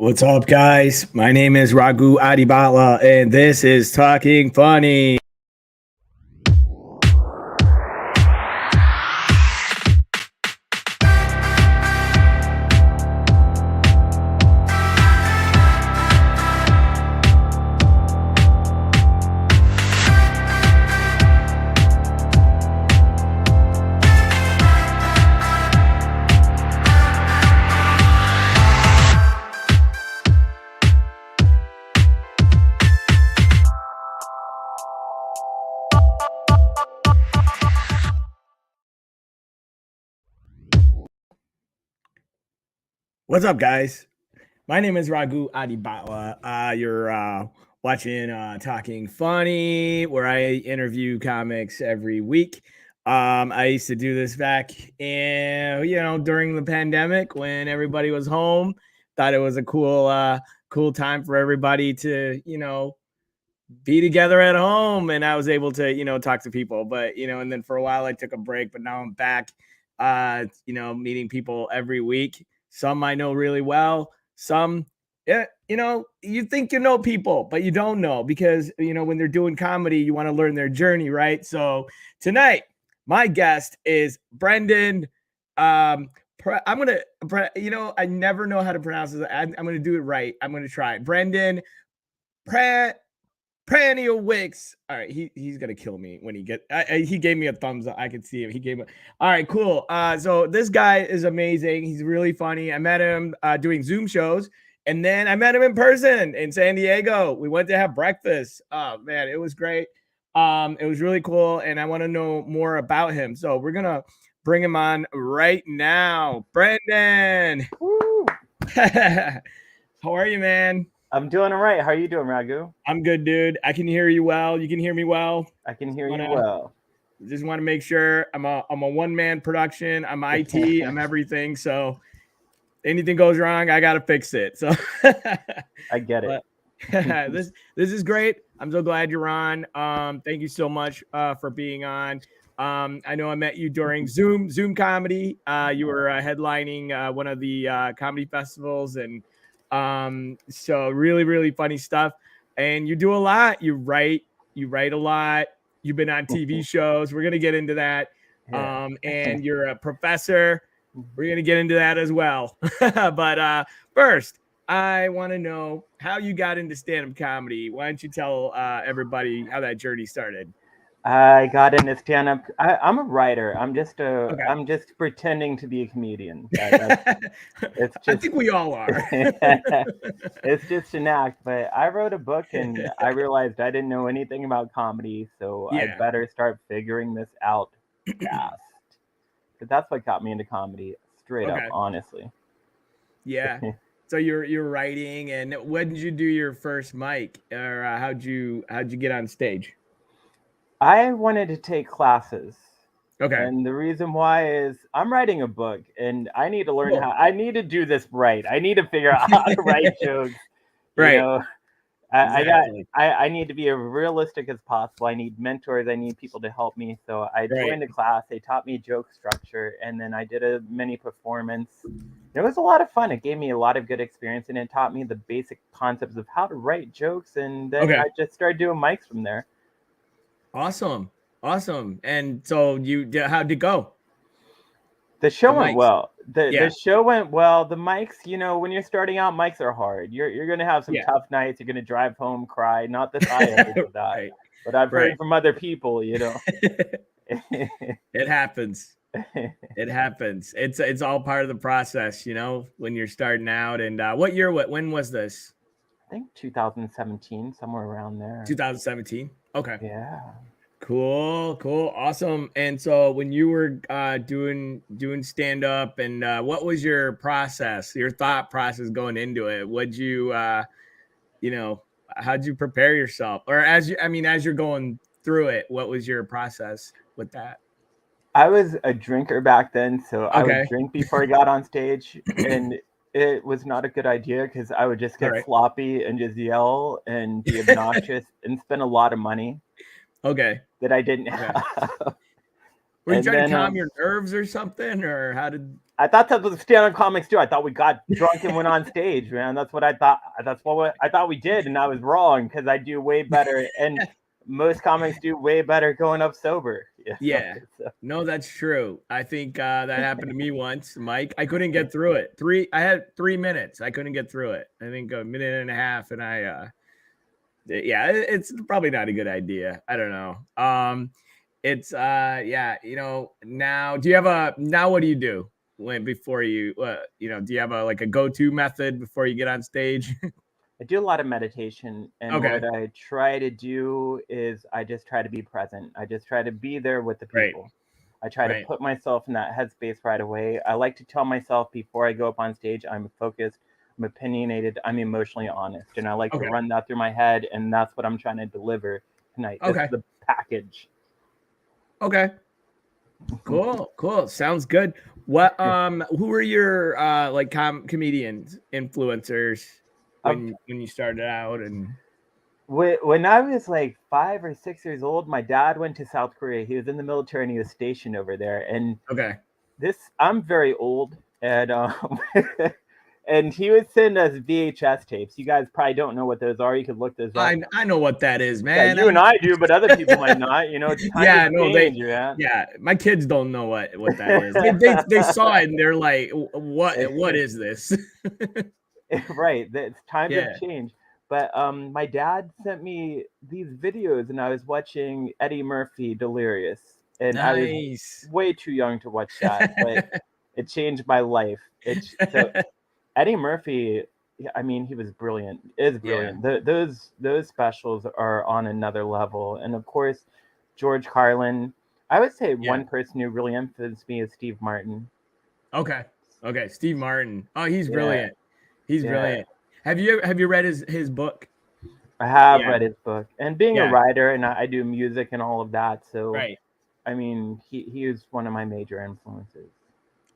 What's up, guys? My name is Ragu Adibala, and this is Talking Funny. What's up, guys? My name is Ragu Adibala. You're watching Talking Funny, where I interview comics every week. I used to do this back during the pandemic when everybody was home. Thought it was a cool time for everybody to, be together at home, and I was able to, talk to people. But, and then for a while I took a break, but now I'm back, meeting people every week. Some I know really well. Some, yeah, you think you know people, but you don't know because, when they're doing comedy, you want to learn their journey, right? So tonight, my guest is Brendan. I'm going to, I never know how to pronounce this. I'm going to do it right. I'm going to try. Brendan Praniewicz. All right, he's gonna kill me when he gave me a thumbs up. I could see him. He gave me. All right, cool. So this guy is amazing. He's really funny. I met him doing Zoom shows, and then I met him in person in San Diego. We went to have breakfast. Oh man, it was great. It was really cool, and I want to know more about him. So we're gonna bring him on right now. Brendan. Woo. How are you, man? I'm doing all right. How are you doing, Ragu? I'm good, dude. I can hear you well. You can hear me well. I can hear you well. Just want to make sure I'm a one-man production. I'm IT. I'm everything. So anything goes wrong, I gotta fix it. So I get it. This is great. I'm so glad you're on. Thank you so much for being on. I know I met you during Zoom comedy. You were headlining one of the comedy festivals, and so really funny stuff. And you do a lot. You write a lot. You've been on TV shows. We're gonna get into that. Yeah. And you're a professor. We're gonna get into that as well. But first, I want to know how you got into stand-up comedy. Why don't you tell everybody how that journey started? I got into stand-up. I'm a writer. I'm just pretending to be a comedian. It's just, I think we all are. It's just an act. But I wrote a book, and I realized I didn't know anything about comedy, so I better start figuring this out fast. But that's what got me into comedy, straight up, honestly. Yeah. So you're writing, and when did you do your first mic, or how'd you get on stage? I wanted to take classes. Okay. And the reason why is I'm writing a book, and I need to learn I need to do this right. I need to figure out how to write jokes. Right. You know, I need to be as realistic as possible. I need mentors. I need people to help me. So I joined a class. They taught me joke structure, and then I did a mini performance. It was a lot of fun. It gave me a lot of good experience, and it taught me the basic concepts of how to write jokes. And then I just started doing mics from there. Awesome. And so how'd it go? The show went well. The show went well. The mics, when you're starting out, mics are hard. You're gonna have some tough nights. You're gonna drive home, cry. Not that I ever did that, but I've heard from other people. It happens. It happens. It's all part of the process, when you're starting out. And when was this? I think 2017, somewhere around there. 2017. Okay. Yeah. Cool. Awesome. And so when you were doing stand up, and what was your process, your thought process going into it? Would you how'd you prepare yourself? Or as you're going through it, what was your process with that? I was a drinker back then, so I would drink before I got on stage, and it was not a good idea because I would just get sloppy and just yell and be obnoxious and spend a lot of money. Okay. That I didn't have. Were you trying to calm your nerves or something, or how did? I thought that was stand-up comics too. I thought we got drunk and went on stage, man. That's what I thought. That's what I thought we did, and I was wrong because I do way better, and most comics do way better going up sober. Yeah. No, that's true. I think that happened to me once, Mike. I couldn't get through it. I had 3 minutes. I couldn't get through it. I think a minute and a half, and it's probably not a good idea. I don't know. It's now do you have what do you do before you do you have a go-to method before you get on stage? I do a lot of meditation, and what I try to do is I just try to be present. I just try to be there with the people. Right. I try to put myself in that headspace right away. I like to tell myself before I go up on stage, I'm focused, I'm opinionated, I'm emotionally honest, and I like to run that through my head, and that's what I'm trying to deliver tonight. That's the package. Okay. Cool. Sounds good. What who were your comedians, influencers when you started out? And when I was like 5 or 6 years old, my dad went to South Korea. He was in the military and he was stationed over there. And I'm very old, and and he would send us VHS tapes. You guys probably don't know what those are. You could look those up. I know what that is, man. Yeah, you and I do, but other people might not. My kids don't know what that is. They saw it and they're like, what is this? Right. It's times have changed. But my dad sent me these videos, and I was watching Eddie Murphy Delirious, and I was way too young to watch that, but it changed my life. So Eddie Murphy, I mean, he was brilliant. Is brilliant. Yeah. Those specials are on another level, and of course, George Carlin. I would say one person who really influenced me is Steve Martin. Okay, Steve Martin. Oh, he's brilliant. He's brilliant. Have you read his book? I have read his book, and being a writer, and I do music and all of that. So, I mean, he is one of my major influences.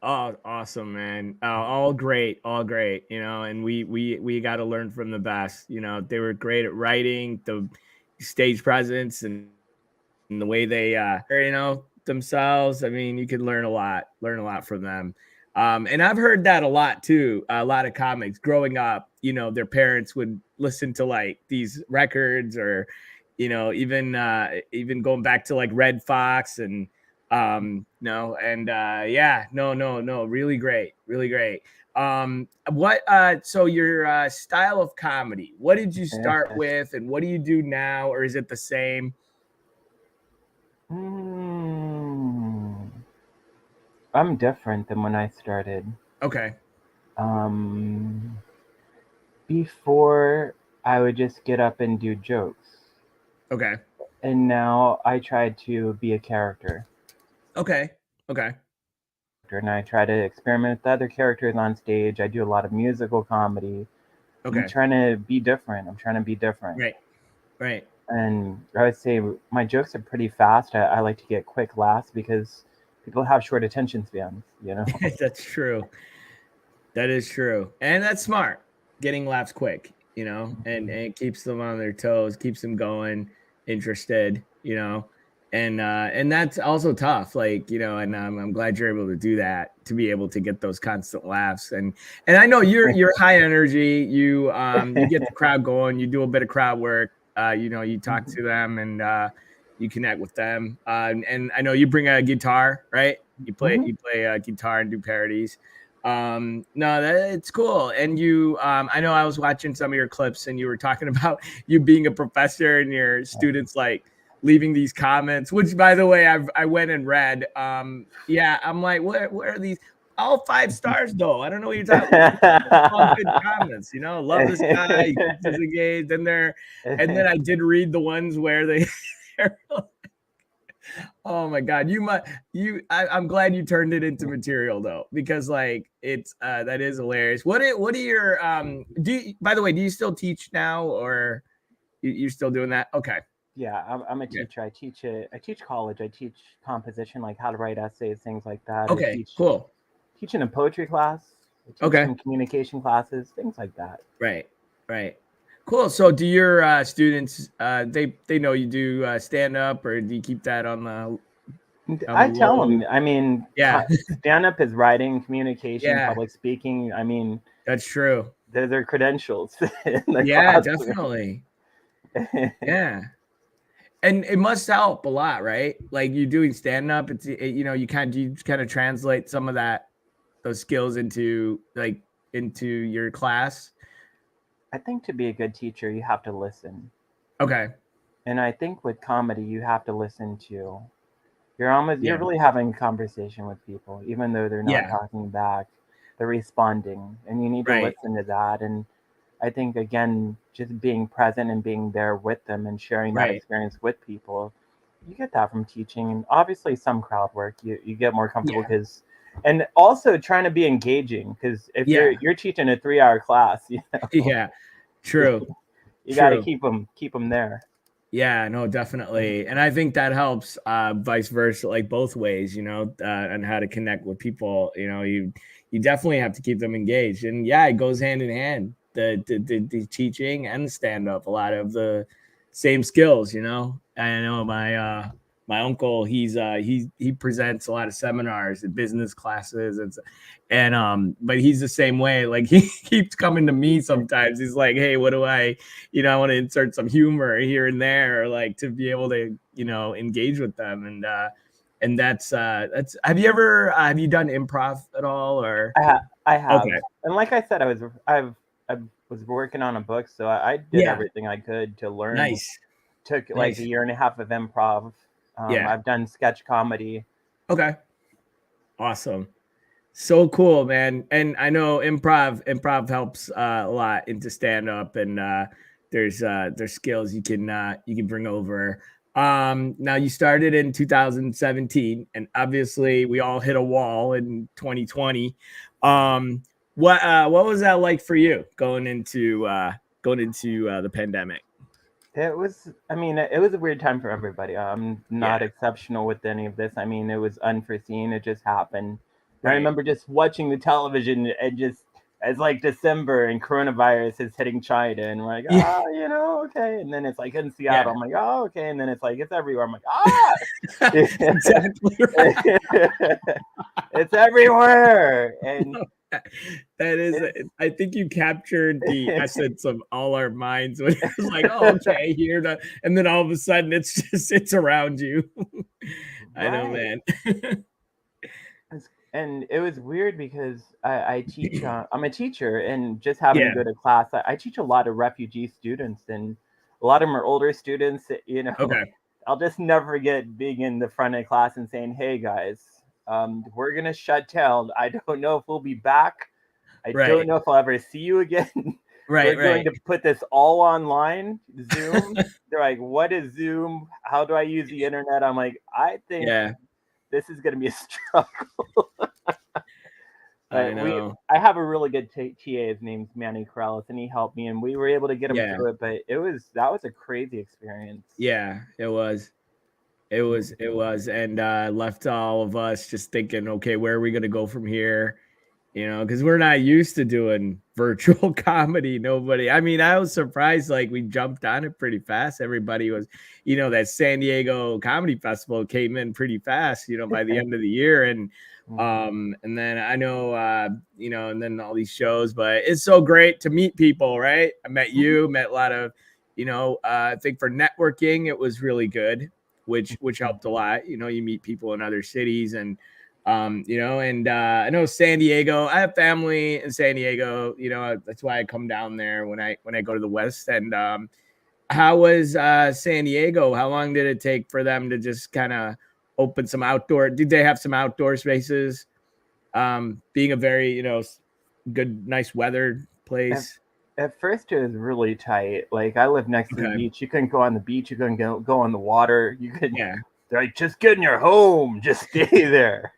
Oh, awesome, man. All great. And we got to learn from the best. They were great at writing, the stage presence, and the way they themselves. I mean, you could learn a lot from them. And I've heard that a lot too. A lot of comics growing up, their parents would listen to like these records, or even going back to like Red Fox and really great. So your style of comedy, what did you start with, and what do you do now, or is it the same? I'm different than when I started. Okay. Before, I would just get up and do jokes. Okay. And now I try to be a character. Okay. And I try to experiment with other characters on stage. I do a lot of musical comedy. Okay. I'm trying to be different. Right. And I would say my jokes are pretty fast. I like to get quick laughs because people have short attention spans, That's true. That is true. And that's smart. Getting laughs quick, and it keeps them on their toes, keeps them going, interested, and that's also tough. And I'm glad you're able to do that, to be able to get those constant laughs. And I know you're high energy. You get the crowd going. You do a bit of crowd work. You talk to them, and you connect with them. And I know you bring a guitar, right? You play guitar and do parodies. It's cool. And you, I know I was watching some of your clips, and you were talking about you being a professor and your students leaving these comments, which, by the way, I went and read. I'm like, where are these? All 5 stars though. I don't know what you're talking about. All good comments, love this guy. He's engaged. And then I did read the ones where they. Oh my God. I'm glad you turned it into material though, because it's that is hilarious. What are your by the way, do you still teach now, or you're still doing that? Okay. Yeah, I'm a teacher. I teach college. I teach composition, like how to write essays, things like that. Okay, cool. Teaching a poetry class. I teach some communication classes, things like that. Right. Cool. So do your students, they know you do stand up, or do you keep that on the I tell them, I mean, yeah, stand-up is writing, communication, yeah, public speaking. I mean, that's true. they're credentials in the Yeah, classroom. definitely. Yeah. And it must help a lot, right? Like you doing stand up, you kind of translate some of those skills into your class. I think to be a good teacher, you have to listen. Okay. And I think with comedy, you have to listen to. You're Yeah. really having a conversation with people, even though they're not Yeah. talking back. They're responding, and you need to Right. listen to that. And I think again, just being present and being there with them and sharing that Right. experience with people, you get that from teaching. And obviously, some crowd work, you get more comfortable Yeah. because, and also trying to be engaging because if Yeah. you're teaching a 3 hour class, Yeah. True. you got to True. keep them there. Yeah, no, definitely. And I think that helps vice versa, like both ways, on how to connect with people. You definitely have to keep them engaged. And yeah, it goes hand in hand. The teaching and the stand up, a lot of the same skills, I know my uncle, he presents a lot of seminars and business classes and but he's the same way. Like he keeps coming to me sometimes. He's like, hey, what do I want to insert some humor here and there, or like to be able to, engage with them. And that's have you done improv at all or? I have, Okay. and like I said, I was working on a book, so I did Yeah. everything I could to learn. Nice. Took like a Nice. year and a half of improv. Yeah. I've done sketch comedy. Okay. Awesome. So cool, man. And I know improv helps a lot into stand up, and there's skills you can bring over. Now you started in 2017, and obviously we all hit a wall in 2020. What was that like for you going into the pandemic? It was, I mean, it was a weird time for everybody. I'm not Yeah. exceptional with any of this. I mean, it was unforeseen. It just happened. I Right. remember just watching the television and just it's like December and coronavirus is hitting China, and we're like, Yeah. okay. And then it's like in Seattle, Yeah. I'm like, oh, okay. And then it's like it's everywhere. I'm like, ah, Exactly right. it's everywhere. And That is, I think you captured the essence of all our minds when it was like, oh, okay, here, and then all of a sudden it's around you. I know, right. man. And it was weird because I teach. I'm a teacher, and just having to Yeah. go to class, I teach a lot of refugee students, and a lot of them are older students. Okay. I'll just never forget being in the front of class and saying, "Hey guys, we're gonna shut down. I don't know if we'll be back. I don't Right. know if I'll ever see you again. We're Right. going Right. to put this all online, Zoom." They're like, "What is Zoom? How do I use the internet?" I'm like, "I think Yeah. this is going to be a struggle." I But know. I have a really good TA. His name's Manny Corrales, and he helped me, and we were able to get him Yeah. through it. But that was a crazy experience. Yeah. It was. It was, and left all of us just thinking, okay, where are we gonna go from here? Because we're not used to doing virtual comedy. Nobody, I mean, I was surprised, like we jumped on it pretty fast. Everybody was, that San Diego Comedy Festival came in pretty fast, by the end of the year. And then I know, and then all these shows, but it's so great to meet people, right? I met a lot of, I think for networking, it was really good, which helped a lot. You meet people in other cities and I know San Diego, I have family in San Diego, that's why I come down there when I go to the West. And how was San Diego? How long did it take for them to just kind of open some outdoor? Did they have some outdoor spaces? Being a very, good, nice weather At, place. at first, it was really tight. Like I live next to the Okay. beach. You couldn't go on the beach. You couldn't go on the water. You could. Yeah. They're like, just get in your home. Just stay there.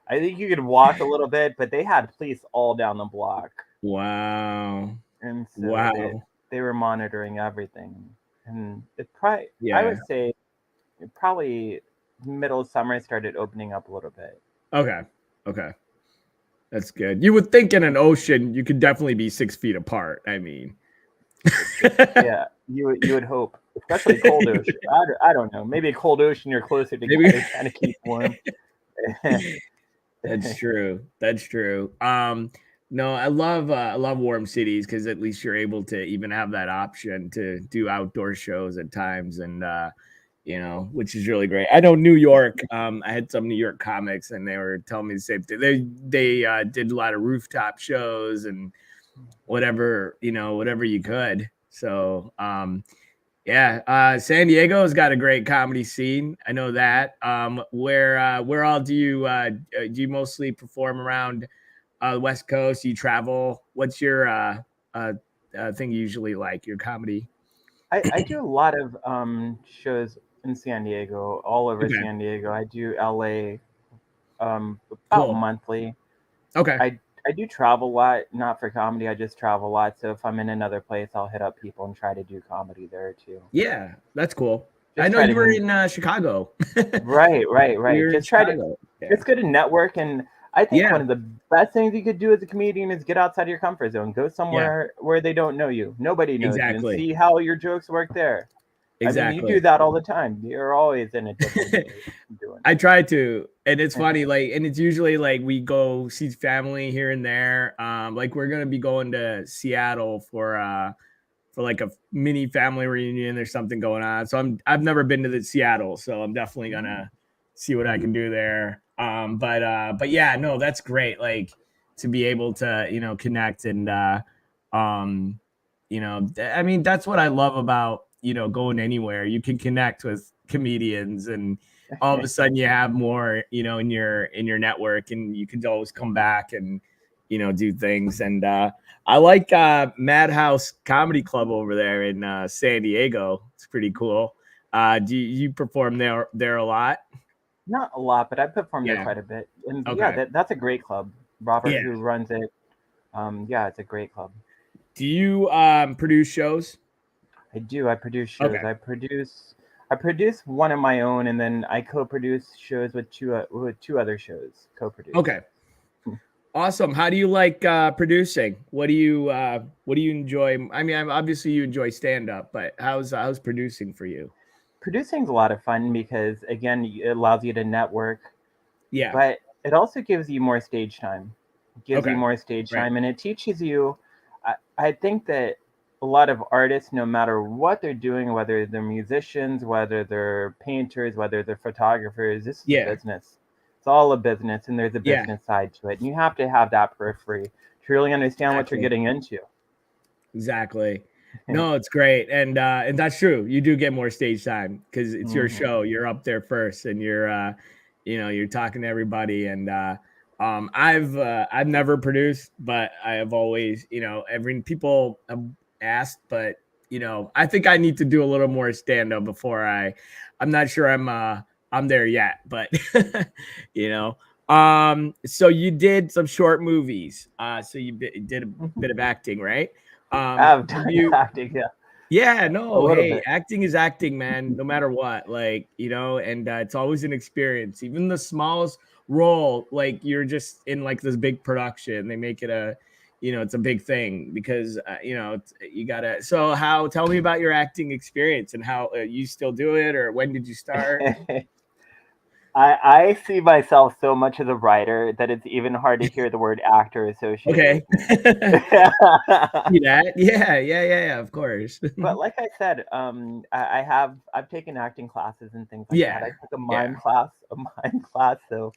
I think you could walk a little bit, but they had police all down the block. Wow. And so Wow. they were monitoring everything. And it probably, I Yeah. would say, it probably middle of summer started opening up a little bit. Okay. Okay. That's good. You would think in an ocean, you could definitely be 6 feet apart. I mean, Yeah, you would hope. especially cold ocean. I don't know. Maybe a cold ocean, you're closer together, trying to keep warm. That's true. That's true. No, I love warm cities because at least you're able to even have that option to do outdoor shows at times, and which is really great. I know New York. I had some New York comics, and they were telling me the same thing. They did a lot of rooftop shows and whatever whatever you could. So yeah, San Diego's got a great comedy scene. I know that. Where all do you mostly perform around the West Coast? You travel. What's your thing you usually like? Your comedy? I do a lot of shows in San Diego, all over Okay, San Diego. I do LA about cool. monthly. Okay, I do travel a lot, not for comedy. I just travel a lot. So if I'm in another place, I'll hit up people and try to do comedy there too. yeah, that's cool. I Just know try you were to in Chicago. right. You're in Just try to Chicago. Yeah, it's good to network, and I think yeah, one of the best things you could do as a comedian is get outside your comfort zone. Go yeah. somewhere where they don't know you. Nobody knows you, and Exactly, see how your jokes work there. I mean, you do exactly. that all the time. You're always in a different state doing I try to, and it's funny, like, and it's usually like we go see family here and there. Like we're gonna be going to Seattle for like a mini family reunion. There's something going on, so I've never been to the Seattle, so I'm definitely it. gonna see what I can do there. But yeah, no, that's great. Like to be able to connect and um I mean that's what I love about going anywhere. You can connect with comedians and all of a sudden you have more in your network, and you can always come back and do things. And I like Madhouse Comedy Club over there in San Diego. It's pretty cool. Do you perform there a lot? Not a lot, but I performed there Yeah. quite a bit. And yeah, Okay. that's a great club. Robert, Yeah. who runs it, yeah, it's a great club. Do you produce shows? I do. I produce shows. Okay. I produce one of my own, and then I co-produce shows with two other shows co-produced. Okay. Awesome. How do you like producing? What do you enjoy? I mean, obviously you enjoy stand up, but how's producing for you? Producing's a lot of fun because again, it allows you to network, Yeah. but it also gives you more stage time. It gives you Okay. more stage Right. time, and it teaches you. I think that a lot of artists, no matter what they're doing, whether they're musicians, whether they're painters, whether they're photographers, this is a Yeah. business. It's all a business, and there's a Yeah. business side to it. And you have to have that periphery to really understand what you're Exactly. getting into. Exactly. No, it's great, and that's true. You do get more stage time because it's your Hmm. show. You're up there first, and you're talking to everybody. And I've never produced, but I have always, every people have asked, but I think I need to do a little more stand up before I'm not sure I'm there yet, but you know. So you did some short movies. So you did a bit of acting, right? I've Have done you acting, yeah, Yeah, a no, little hey, bit. acting is acting, man, no matter what, like, and it's always an experience. Even the smallest role, like you're just in like this big production, they make it it's a big thing because you gotta. So, tell me about your acting experience and how you still do it, or when did you start? I see myself so much as a writer that it's even hard to hear the word actor associated Okay. with me. See that? Yeah, yeah, yeah, yeah, of course. But like I said, I've taken acting classes and things like that. I Yeah, took yeah. a mime class, so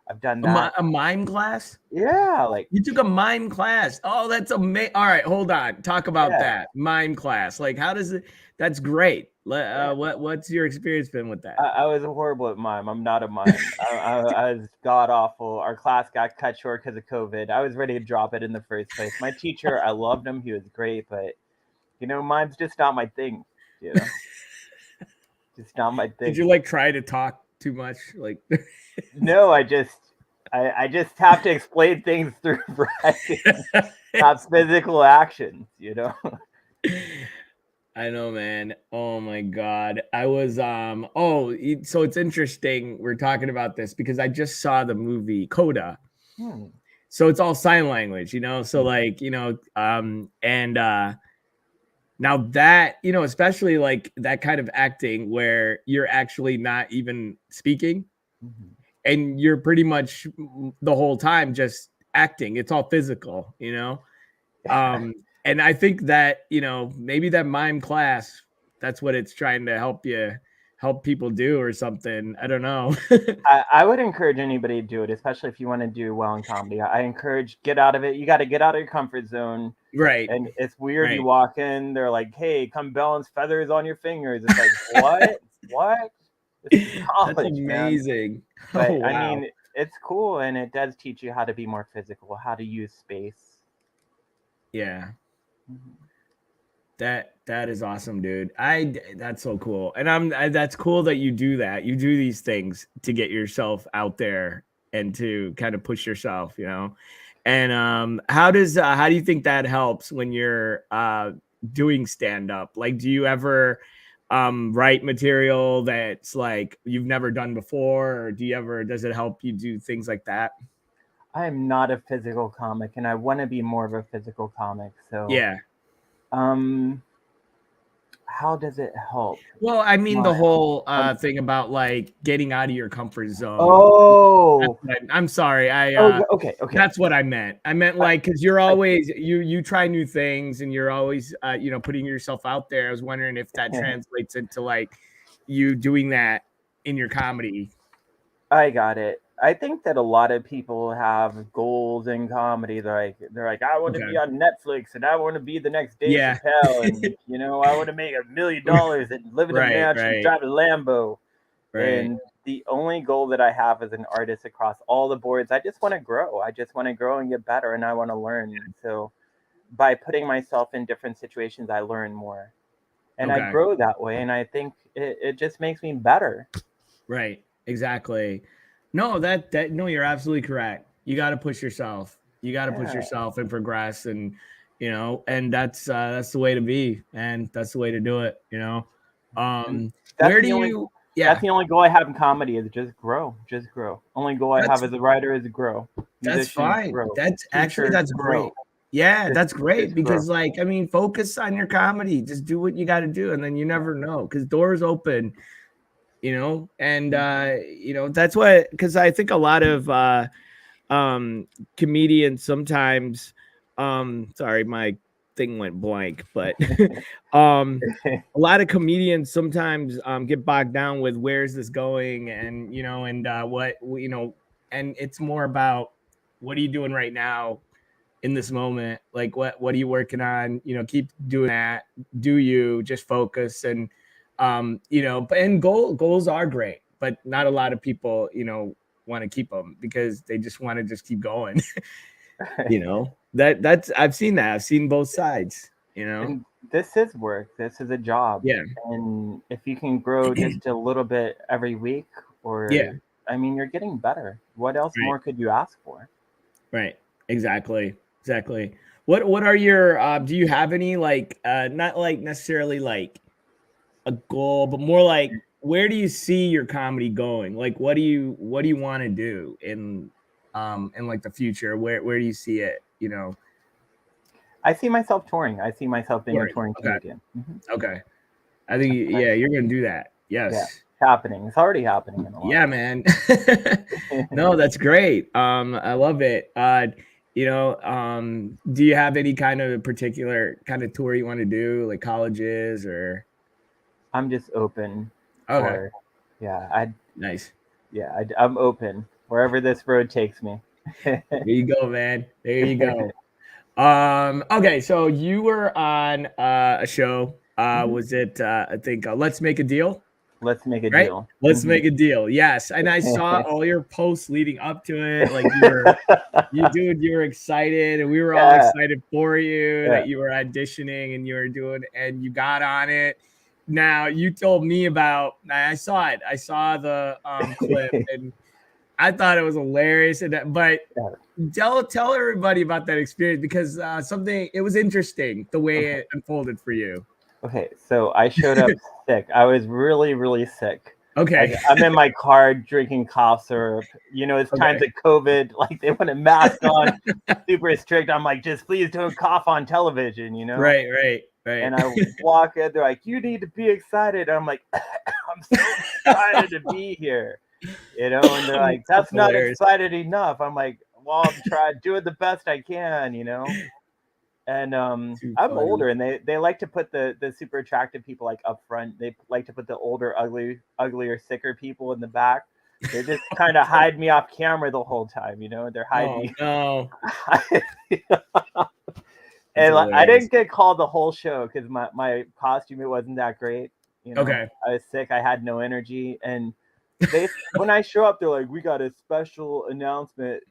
I've done that. A mime class? Yeah, like You took a mime class. Oh, that's amazing. All right, hold on. Talk about yeah, that mime class. Like, how does it? That's great. yeah. What's your experience been with that? I was horrible at mime. I'm not a mime. I was god awful. Our class got cut short because of COVID. I was ready to drop it in the first place. My teacher, I loved him. He was great, but mime's just not my thing. You know, just not my Did thing. you like try to talk too much? Like, No, I just have to explain things through writing, not physical actions. I know, man. Oh my god. I was so it's interesting we're talking about this because I just saw the movie Coda. Hmm. So it's all sign language, so like, and Now that, especially like that kind of acting where you're actually not even speaking and you're pretty much the whole time just acting. It's all physical, and I think that, maybe that mime class, that's what it's trying to help people do or something. I don't know. I would encourage anybody to do it, especially if you want to do well in comedy. I encourage, get out of it. You got to get out of your comfort zone. Right. And it's weird. Right. You walk in, they're like, "Hey, come balance feathers on your fingers." It's like, what? What? This is college, That's amazing. man. But Oh, wow. I mean, it's cool, and it does teach you how to be more physical, how to use space. Yeah. That is awesome, dude. That's so cool. And that's cool that you do that. You do these things to get yourself out there and to kind of push yourself, And how do you think that helps when you're doing stand up? Like, do you ever write material that's like you've never done before, or does it help you do things like that? I am not a physical comic, and I want to be more of a physical comic. So Yeah. How does it help? Well, I mean, the whole thing about like getting out of your comfort zone. Oh, I'm sorry. Okay. That's what I meant. I meant like, because you're always you try new things and you're always putting yourself out there. I was wondering if that translates into like you doing that in your comedy. I got it. I think that a lot of people have goals in comedy. They're like, I want to be on Netflix, and I want to be the next Dave Chappelle, and I want to make $1 million and live in a mansion, drive a Lambo. And the only goal that I have as an artist across all the boards, I just want to grow. I just want to grow and get better, and I want to learn. So by putting myself in different situations, I learn more, and I grow that way. And I think it just makes me better. Right. Exactly. No, no, you're absolutely correct. You got to push yourself. You got to push yourself and progress, and and that's the way to be, and that's the way to do it. Where do you? Yeah, that's the only goal I have in comedy is just grow. Only goal I have as a writer is grow. That's fine. That's great. Yeah, that's great because like, I mean, focus on your comedy. Just do what you got to do, and then you never know because doors open. And that's what, because I think a lot of comedians sometimes sorry, my thing went blank, but a lot of comedians sometimes get bogged down with where's this going, and what and it's more about what are you doing right now in this moment, like what are you working on, keep doing that, do you just focus, and and goals are great, but not a lot of people want to keep them because they just want to just keep going. That's I've seen both sides. And this is work. This is a job. Yeah. And if you can grow just a little bit every week, I mean, you're getting better. What else more could you ask for? Right. Exactly. What are your do you have any like not like necessarily like a goal, but more like where do you see your comedy going? Like what do you want to do in like the future? Where do you see it? I see myself touring. I see myself being a touring comedian. Okay. I think you're gonna do that. Yes. Yeah, it's happening. It's already happening in a lot. Yeah, man. No, that's great. I love it. Do you have any kind of particular kind of tour you want to do, like colleges or? I'm just open. Okay. Nice. Yeah, I'm open wherever this road takes me. There you go, man. There you go. Okay, so you were on a show. Was it I think Let's Make a Deal? Let's Make a Deal. Let's Make a Deal. Yes. And I saw all your posts leading up to it. Like you were excited, and we were all excited for you that you were auditioning and you were doing, and you got on it. Now you told me I saw it. I saw the clip and I thought it was hilarious. But tell everybody about that experience, because it was interesting the way it unfolded for you. Okay, so I showed up sick. I was really, really sick. Okay. I'm in my car drinking cough syrup. It's times of COVID. Like they want a mask on, super strict. I'm like, just please don't cough on television. Right. Right. And I walk in, they're like, "You need to be excited." I'm like, "I'm so excited to be here," And they're like, "That's not excited enough." I'm like, "Well, I'm trying doing the best I can." And I'm older, and they like to put the super attractive people like up front. They like to put the older, uglier, sicker people in the back. They just kind of hide me off camera the whole time. They're hiding me. No. And I didn't get called the whole show because my costume, it wasn't that great. Okay. I was sick. I had no energy, and when I show up, they're like, "We got a special announcement.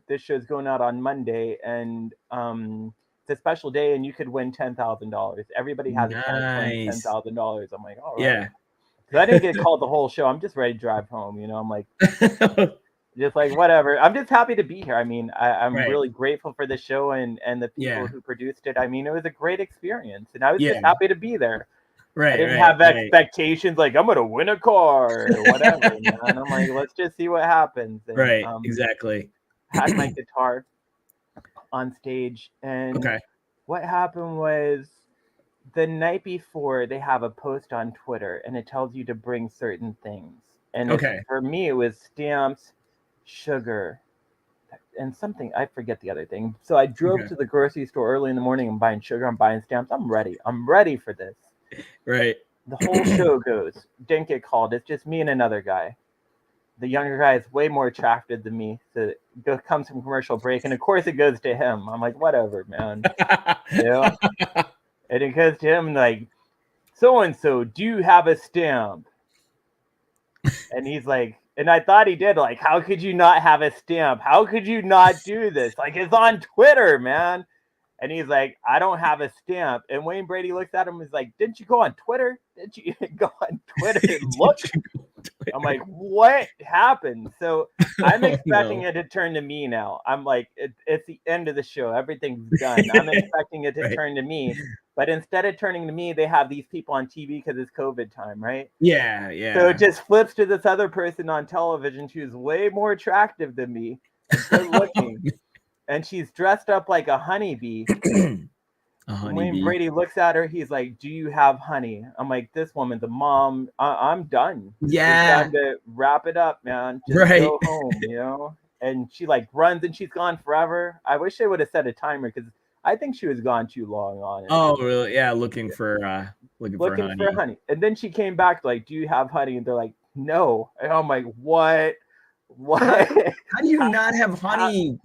This show's going out on Monday, and it's a special day, and you could win $10,000. Everybody has a chance to win $10,000." I'm like, "All right." Yeah. Because I didn't get called the whole show. I'm just ready to drive home. I'm like, just like whatever. I'm just happy to be here. I mean, I'm really grateful for the show and the people who produced it. I mean, it was a great experience, and I was just happy to be there. Right. I didn't have expectations like I'm gonna win a car or whatever. Man. I'm like, let's just see what happens. And, exactly. Had my guitar on stage, and what happened was the night before they have a post on Twitter, and it tells you to bring certain things. And for me, it was stamps, sugar, and something, I forget the other thing. So I drove to the grocery store early in the morning. I'm buying sugar. I'm buying stamps. I'm ready. I'm ready for this. Right. The whole show goes. Didn't get called. It's just me and another guy. The younger guy is way more attractive than me. So it comes from commercial break, and of course it goes to him. I'm like, whatever, man. And it goes to him like, "So and so, do you have a stamp?" And he's like, and I thought he did. Like, how could you not have a stamp? How could you not do this? Like, it's on Twitter, man. And he's like, "I don't have a stamp." And Wayne Brady looks at him and is like, "Didn't you go on Twitter? Didn't you go on Twitter and look?" I'm like, "What happened?" So I'm expecting it to turn to me now. I'm like, it's the end of the show. Everything's done. I'm expecting it to turn to me. But instead of turning to me, they have these people on TV because it's COVID time, right? Yeah. So it just flips to this other person on television who's way more attractive than me and good looking. And she's dressed up like a honeybee. When Brady looks at her, he's like, "Do you have honey?" I'm like, "This woman's a mom. I'm done. Yeah. It's time to wrap it up, man. Just go home, And she like runs and she's gone forever. I wish they would have set a timer because I think she was gone too long on it. Oh, really? Yeah, looking for honey. And then she came back like, "Do you have honey?" And they're like, "No." And I'm like, "What? What? How do you not have honey?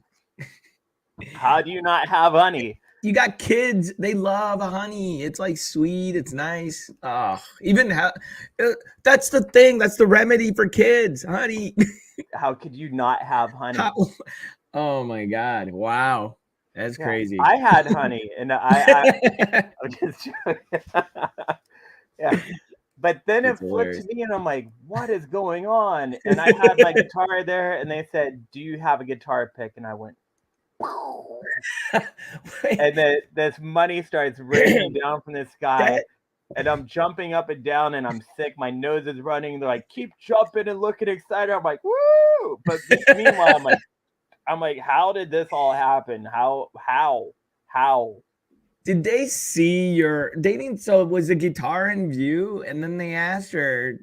How do you not have honey?" You got kids, they love honey. It's like sweet, it's nice. That's the thing, that's the remedy for kids, honey. How could you not have honey? Oh my God. Wow. That's crazy. I had honey, and I'm just yeah. But then it flipped to me, and I'm like, "What is going on?" And I had my guitar there, and they said, "Do you have a guitar pick?" And I went, and then this money starts raining down from the sky, and I'm jumping up and down, and I'm sick. My nose is running. They're like, "Keep jumping and looking excited." I'm like, "Woo!" But meanwhile, I'm like, how did this all happen? How? Did they see your dating? So was the guitar in view, and then they asked her?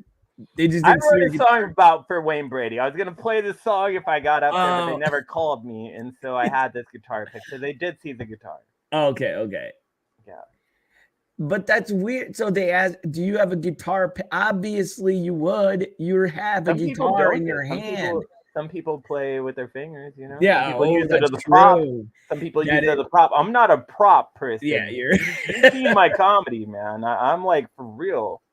They just didn't I wrote a song for Wayne Brady. I was gonna play this song if I got up there, but they never called me, and so I had this guitar pick. So they did see the guitar. Okay. Yeah. But that's weird. So they asked, "Do you have a guitar?" Obviously, you would. You have a guitar in your hand. Some people play with their fingers, Yeah, some people use it as a prop. Some people use it as a prop. I'm not a prop person. Yeah, you've seen my comedy, man. I'm like for real.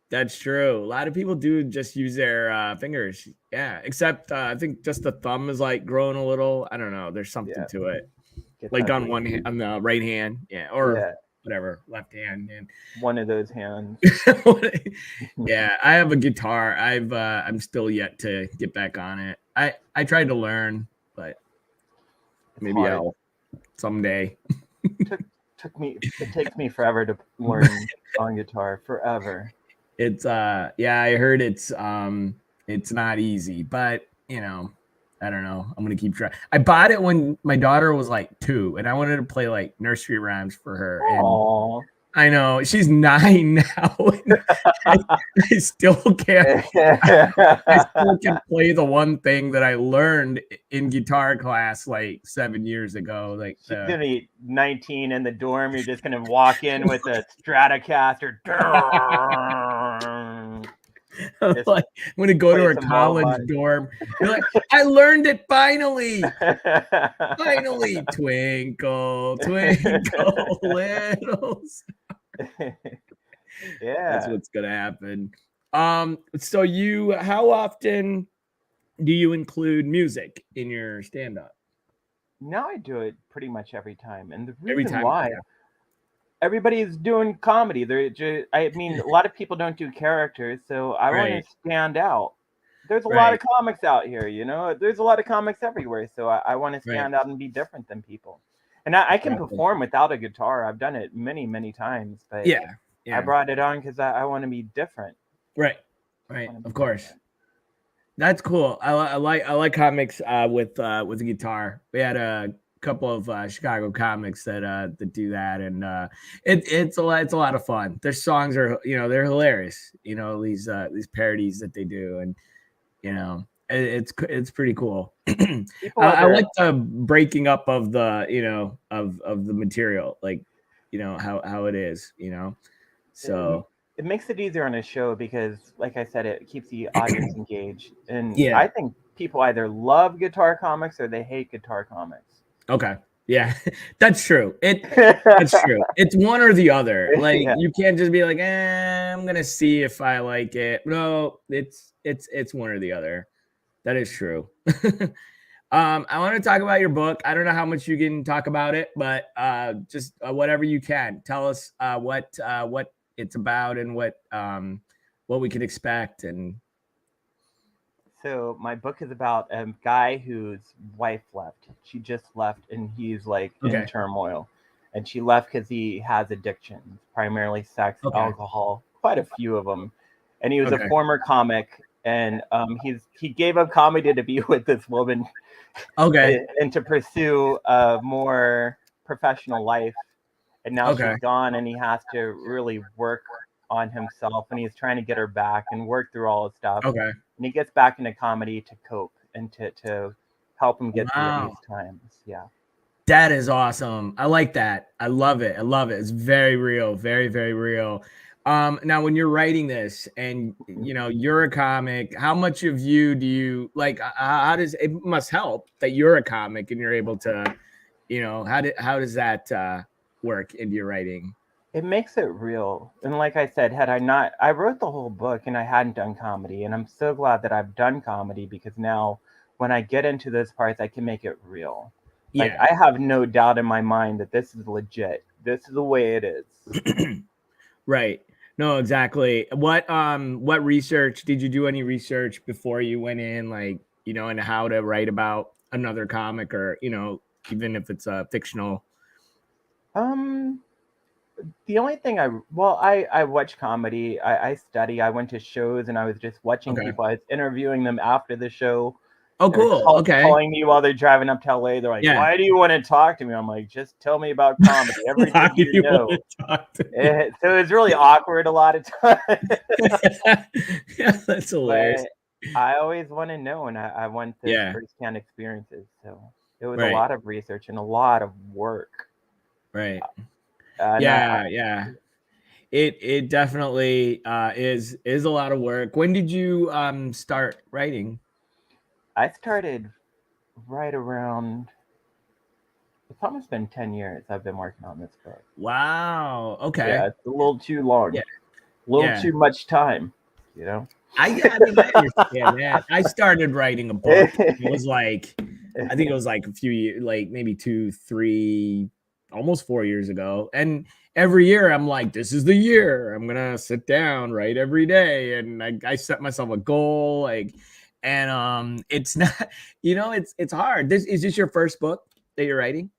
That's true. A lot of people do just use their fingers. Yeah, except I think just the thumb is like growing a little. I don't know. There's something to it. Like on one hand, on the right hand, or whatever, left hand, and one of those hands. Yeah, I have a guitar. I'm still yet to get back on it. I tried to learn, but maybe I'll someday. It takes me forever to learn on guitar. Forever. It's I heard it's not easy, but I don't know. I'm gonna keep trying. I bought it when my daughter was like 2, and I wanted to play like nursery rhymes for her. And Aww. I know she's 9 now. And I still can't. I still can play the one thing that I learned in guitar class like 7 years ago. Like She's gonna be 19 in the dorm. You're just gonna walk in with a Stratocaster. I'm like, I'm gonna go to her college dorm. You're like, I learned it finally. Finally, twinkle, twinkle, little star. Yeah, that's what's gonna happen. So how often do you include music in your stand-up? Now I do it pretty much every time, and the Every reason time, why yeah. everybody's doing comedy. I mean, a lot of people don't do characters, so I want to stand out. There's a lot of comics out here, you know. There's a lot of comics everywhere, so I want to stand out and be different than people. And I can perform without a guitar. I've done it many, many times, but I brought it on because I want to be different. Right, of course. Different. That's cool. I like comics with a guitar. We had a couple of Chicago comics that do that, and it's a lot of fun. Their songs are they're hilarious. These parodies that they do, and it's pretty cool. I like the breaking up of the of the material, like how it is. So it makes it easier on a show because, like I said, it keeps the audience engaged. And I think people either love guitar comics or they hate guitar comics. Okay. Yeah, that's true. That's true. It's one or the other. Like you can't just be like, I'm gonna see if I like it. No, it's one or the other. That is true. I want to talk about your book. I don't know how much you can talk about it, but just whatever you can. Tell us what it's about and what we can expect. And so my book is about a guy whose wife left. She just left, and he's like in turmoil. And she left because he has addictions, primarily sex, alcohol, quite a few of them. And he was a former comic, and he gave up comedy to be with this woman, and to pursue a more professional life. And now she's gone, and he has to really work on himself, and he's trying to get her back and work through all his stuff. And he gets back into comedy to cope and to help him get through these times. Yeah. That is awesome. I like that. I love it. It's very real. Very, very real. Now when you're writing this and you're a comic, how much of you do you like, how does it must help that you're a comic and you're able to, how does that work into your writing? It makes it real. And like I said, I wrote the whole book and I hadn't done comedy, and I'm so glad that I've done comedy because now when I get into those parts, I can make it real. Like I have no doubt in my mind that this is legit. This is the way it is. Right. No, exactly. What research did you do? Any research before you went in, like, into how to write about another comic or, even if it's a fictional? The only thing I watch comedy. I study. I went to shows and I was just watching people. I was interviewing them after the show. Oh, cool. Calling me while they're driving up to LA. They're like, why do you want to talk to me? I'm like, just tell me about comedy. Everything you know. So it's really awkward a lot of times. Yeah, that's hilarious. But I always want to know, and I want those firsthand experiences. So it was a lot of research and a lot of work. Right. Yeah. It definitely is a lot of work. When did you start writing? I started right around. It's almost been 10 years I've been working on this book. Wow. Okay. Yeah, it's a little too long. Yeah. A little too much time, I understand that. I started writing a book. It was like, I think it was like a few years, like maybe 2, 3, almost 4 years ago. And every year I'm like, this is the year I'm going to sit down, write every day. And I set myself a goal, and it's not, it's hard. Is this your first book that you're writing?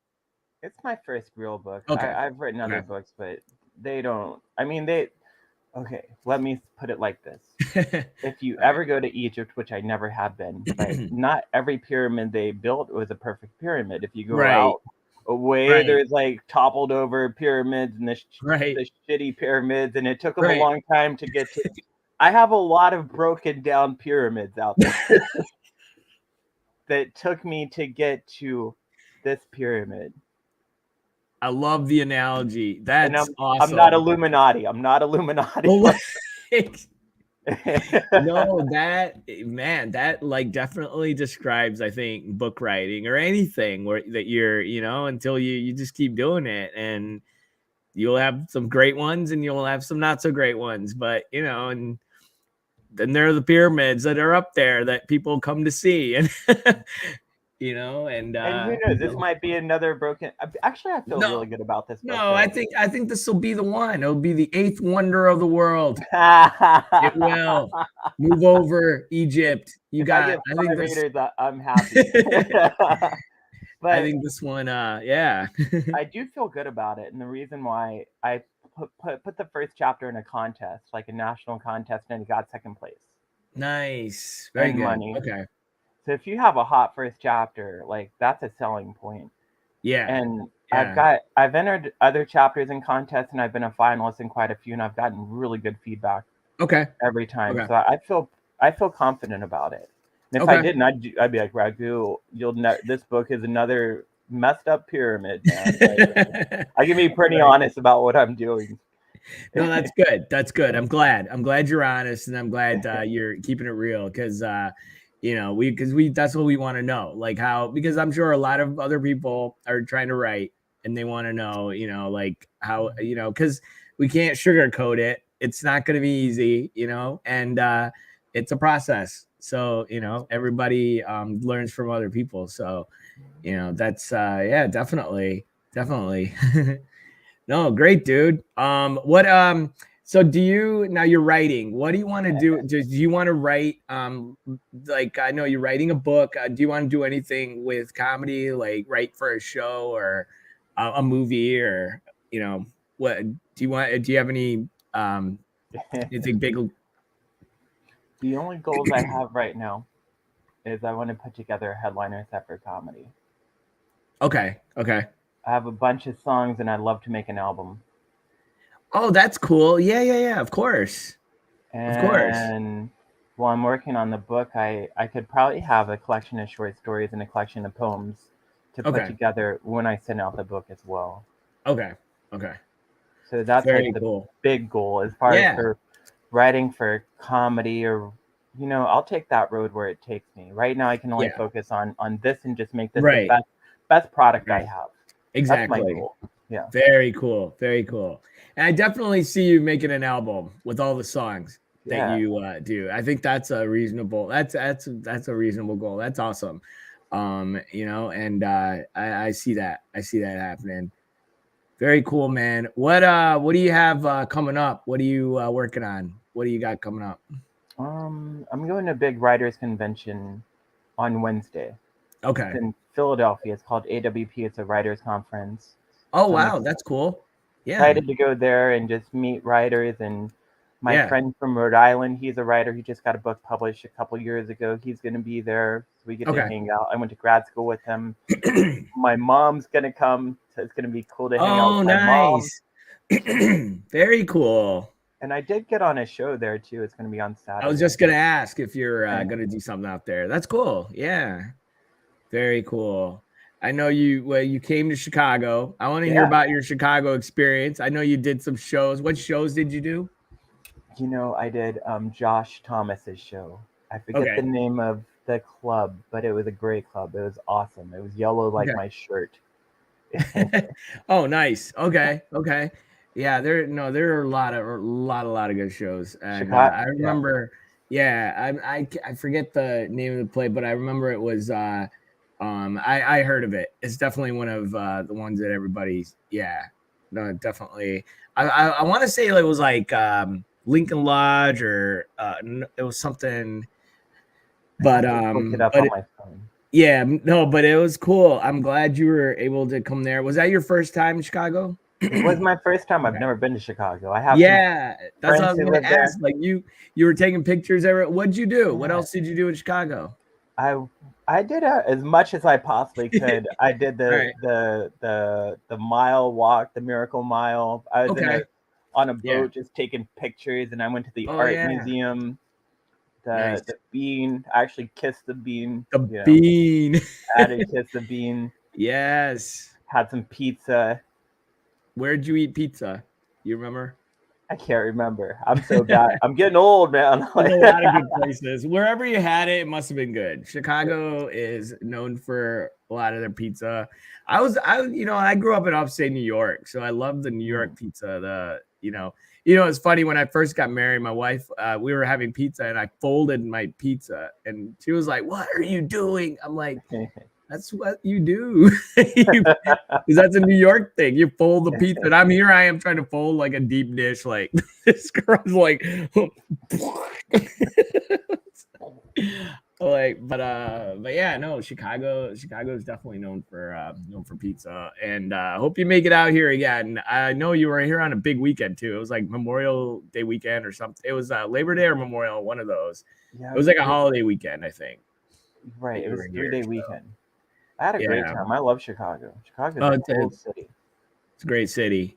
It's my first real book. I've written other books, but they don't. I mean, Okay, let me put it like this. If you ever go to Egypt, which I never have been, but not every pyramid they built was a perfect pyramid. If you go out away, there's like toppled over pyramids and the shitty pyramids, and it took them a long time to get to. I have a lot of broken down pyramids out there that took me to get to this pyramid. I love the analogy. That's awesome. I'm not Illuminati. I'm not Illuminati. No, that like definitely describes, I think, book writing or anything that you're, until you just keep doing it, and you'll have some great ones and you'll have some not so great ones, but and then there are the pyramids that are up there that people come to see, and and who knows, this might be another broken. Actually, I feel really good about this book. No, I think this will be the one. It'll be the 8th wonder of the world. It will move over Egypt. You got. I think readers, I'm happy. But I think this one, yeah. I do feel good about it, and the reason why I put the first chapter in a contest, like a national contest, and it got second place. Nice, very good. Money. Okay. So if you have a hot first chapter, like that's a selling point. Yeah. And I've entered other chapters in contests, and I've been a finalist in quite a few, and I've gotten really good feedback. Okay. Every time. Okay. So I feel confident about it. And if I didn't, I'd be like, Ragu, this book is another messed up pyramid, man. Like, I can be pretty honest about what I'm doing. No, that's good. That's good. I'm glad you're honest, and I'm glad you're keeping it real, because that's what we want to know, like because I'm sure a lot of other people are trying to write and they want to know, like how, because we can't sugarcoat it. It's not going to be easy, and it's a process. So, everybody learns from other people. So, that's definitely. No, great, dude. So now you're writing. What do you want to do? Do you want to write, like, I know you're writing a book. Do you want to do anything with comedy, like write for a show or a movie, or, what do you have any, anything big? The only goals I have right now is I want to put together a headliner set for comedy. Okay. I have a bunch of songs, and I'd love to make an album. Oh, that's cool. Yeah. Of course. And while I'm working on the book, I could probably have a collection of short stories and a collection of poems to put together when I send out the book as well. Okay. So that's very like the big goal as far as for writing for comedy, or I'll take that road where it takes me. Right now I can only focus on this and just make this the best product I have. Exactly. That's my goal. Yeah. Very cool. And I definitely see you making an album with all the songs that you do. I think that's a reasonable goal. That's awesome. And I see that happening. Very cool, man. What do you have coming up? What are you working on? What do you got coming up? I'm going to a big writers convention on Wednesday. Okay. It's in Philadelphia. It's called AWP. It's a writers conference. Oh, wow. That's cool. Yeah. Excited to go there and just meet writers. And my friend from Rhode Island, he's a writer. He just got a book published a couple years ago. He's going to be there. So we get to hang out. I went to grad school with him. My mom's going to come. So it's going to be cool to hang out with my mom. Very cool. And I did get on a show there too. It's going to be on Saturday. I was just going to ask if you're going to do something out there. That's cool. Yeah. Very cool. I know you came to Chicago. I want to hear about your Chicago experience. I know you did some shows. What shows did you do? I did Josh Thomas's show. I forget the name of the club, but it was a great club. It was awesome. It was yellow like my shirt. Oh, nice. Okay. Yeah, there are a lot of good shows. And I remember, I forget the name of the play, but I remember it was I heard of it. It's definitely one of the ones that everybody's definitely. I want to say it was like Lincoln Lodge, or it was something, but look it up on my phone. Yeah, no, but it was cool. I'm glad you were able to come there. Was that your first time in Chicago? It was my first time. I've never been to Chicago. I have that's what I was who gonna live there. ask. Like you were taking pictures everywhere. What'd you do? What else did you do in Chicago? I did as much as I possibly could. I did the mile walk, the Miracle Mile. I was on a boat just taking pictures, and I went to the art museum. The bean. I actually kissed the bean. The bean. I had to kiss the bean. Yes. Had some pizza. Where'd you eat pizza? You remember? I can't remember. I'm so bad. I'm getting old, man. There's a lot of good places. Wherever you had it, it must have been good. Chicago is known for a lot of their pizza. I grew up in upstate New York, so I love the New York pizza. It's funny, when I first got married, my wife, we were having pizza and I folded my pizza and she was like, "What are you doing?" I'm like, that's what you do. Because that's a New York thing. You fold the pizza. And I am trying to fold like a deep dish. Like this girl's like, but yeah, no, Chicago is definitely known for pizza. And I hope you make it out here again. I know you were here on a big weekend too. It was like Memorial Day weekend or something. It was Labor Day or Memorial, one of those. Yeah, it was like a holiday weekend, I think. Right. It was a 3-day weekend. I had a great time. I love Chicago. Chicago's a cool city. It's a great city.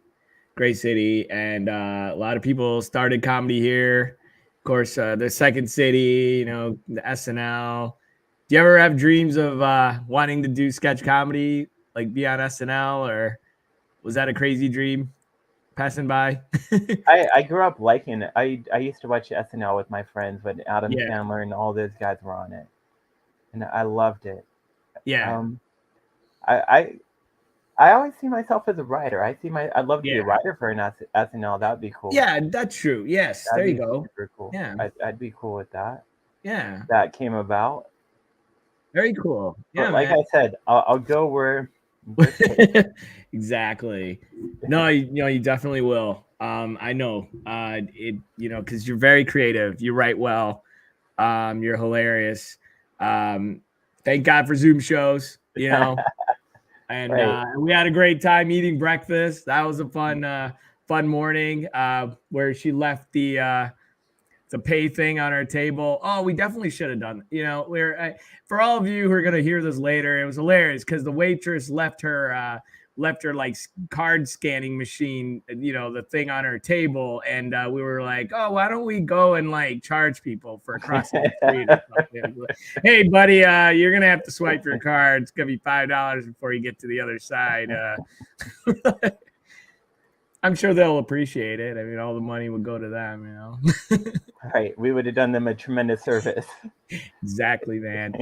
Great city. And a lot of people started comedy here. Of course, the second city, the SNL. Do you ever have dreams of wanting to do sketch comedy, like be on SNL, or was that a crazy dream passing by? I grew up liking it. I used to watch SNL with my friends when Adam Sandler and all those guys were on it. And I loved it. Yeah. I always see myself as a writer. I'd love to be a writer for an SNL. That would be cool. Yeah, that's true. Yes, there you go. Super cool. Yeah, I'd be cool with that. Yeah, that came about. Very cool. Yeah, but like I said, I'll go where. Exactly. No, you definitely will. I know. Because you're very creative. You write well. You're hilarious. Thank God for Zoom shows. And we had a great time eating breakfast. That was a fun morning. Where she left the pay thing on our table. Oh, we definitely should have done. For all of you who are gonna hear this later, it was hilarious because the waitress left her like card scanning machine, the thing on her table, and we were like, oh, why don't we go and like charge people for crossing the street or something? Hey, buddy, you're gonna have to swipe your card. It's gonna be $5 before you get to the other side. I'm sure they'll appreciate it. I mean, all the money would go to them, Right. We would have done them a tremendous service. Exactly, man.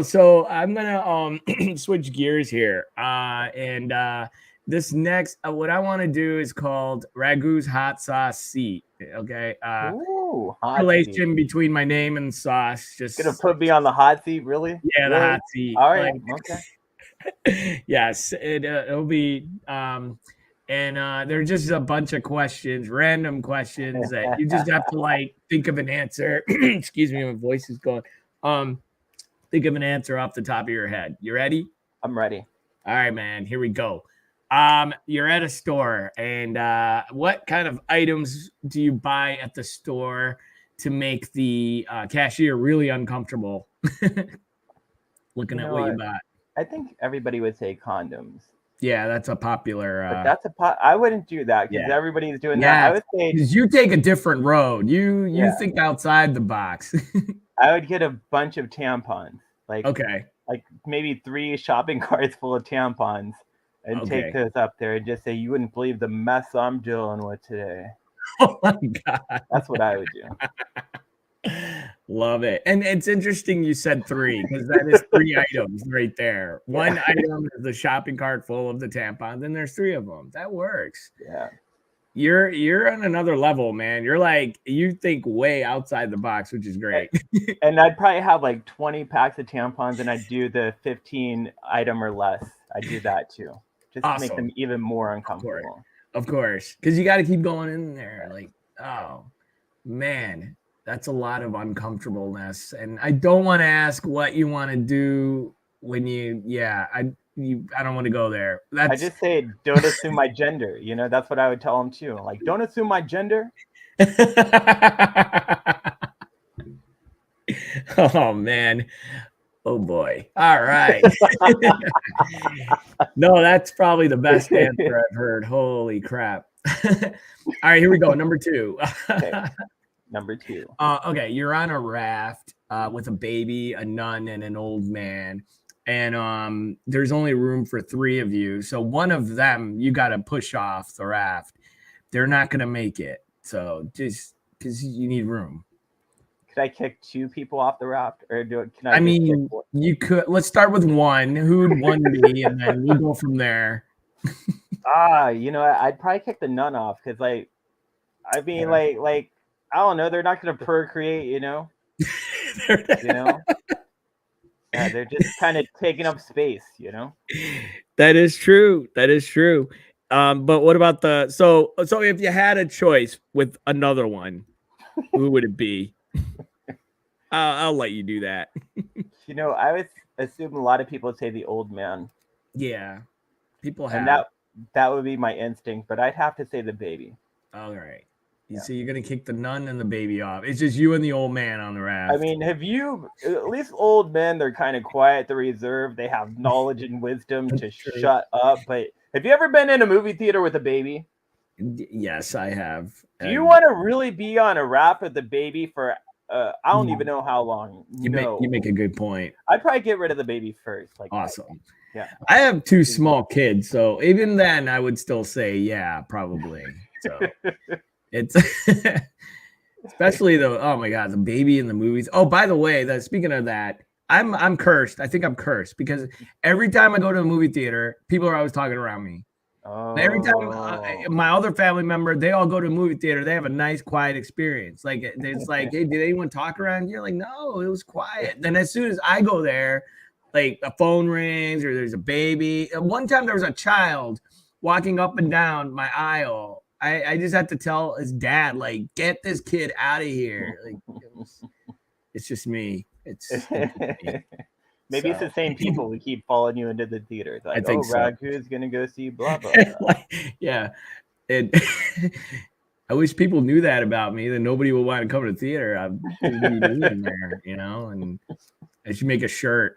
So I'm gonna switch gears here. And this next, what I want to do is called Ragu's hot sauce seat. Okay. Ooh, hot relation seat. Between my name and sauce. Just gonna put me on the hot seat, really? Yeah, really? The hot seat. All right. Okay. Yes, it'll be. And there's just a bunch of questions, random questions that you just have to like think of an answer. Excuse me, my voice is going. Think of an answer off the top of your head. You ready? I'm ready. All right, man. Here we go. You're at a store, and what kind of items do you buy at the store to make the cashier really uncomfortable looking at what you bought? I think everybody would say condoms. Yeah, that's a popular. But that's I wouldn't do that because everybody's doing that. I would say because you take a different road. You think outside the box. I would get a bunch of tampons, like maybe 3 shopping carts full of tampons, and take those up there and just say, "You wouldn't believe the mess I'm dealing with today." Oh my God, that's what I would do. Love it. And it's interesting you said 3 because that is 3 items right there. One item is the shopping cart full of the tampons, and there's 3 of them. That works. Yeah. You're on another level, man. You're like, you think way outside the box, which is great. And I'd probably have like 20 packs of tampons, and I'd do the 15 item or less. I'd do that too. Just to make them even more uncomfortable. Of course. Because you got to keep going in there. Like, oh, man. That's a lot of uncomfortableness. And I don't want to ask what you want to do when you, I don't want to go there. I just say, don't assume my gender. You know, that's what I would tell them too. Like, don't assume my gender. Oh man. Oh boy. All right. No, that's probably the best answer I've heard. Holy crap. All right, here we go. Number 2. Okay. Number 2. Okay, you're on a raft with a baby, a nun, and an old man. And there's only room for 3 of you. So one of them you got to push off the raft. They're not going to make it. So just because you need room. Could I kick 2 people off the raft, or can I? I mean, you could. Let's start with one. Who'd one be, and then we'll go from there. You know, I'd probably kick the nun off because, like, I mean, like, I don't know, they're not going to procreate, you know. You know. Yeah, they're just kind of taking up space, you know. That is true. That is true. But what about so if you had a choice with another one, who would it be? I'll let you do that. You know, I would assume a lot of people would say the old man. Yeah, people have. And that would be my instinct, but I'd have to say the baby. All right. Yeah. So you're gonna kick the nun and the baby off. It's just you and the old man on the raft. I mean, at least old men, they're kind of quiet, they're reserved, they have knowledge and wisdom to shut up. But have you ever been in a movie theater with a baby? Yes, I have. Do you want to really be on a raft with the baby for I don't even know how long? You make a good point. I'd probably get rid of the baby first. Like, awesome. Yeah. I have 2 small kids, so even then I would still say yeah, probably. So it's especially though, oh my god, the baby in the movies. Oh, by the way, speaking of that, I'm cursed. I think I'm cursed because every time I go to a movie theater, people are always talking around me. Oh. Every time my other family member, they all go to a movie theater, they have a nice, quiet experience. Like it's like, hey, did anyone talk around you? Like, no, it was quiet. Then as soon as I go there, like a phone rings or there's a baby. One time there was a child walking up and down my aisle. I just had to tell his dad, like, get this kid out of here. Like, it's just me. It's me. Maybe it's the same people who keep following you into the theater. It's like, I think Ragu is going to go see blah, blah, blah. Yeah. And I wish people knew that about me, that nobody would want to come to the theater. I'd be in there, you know, and I should make a shirt.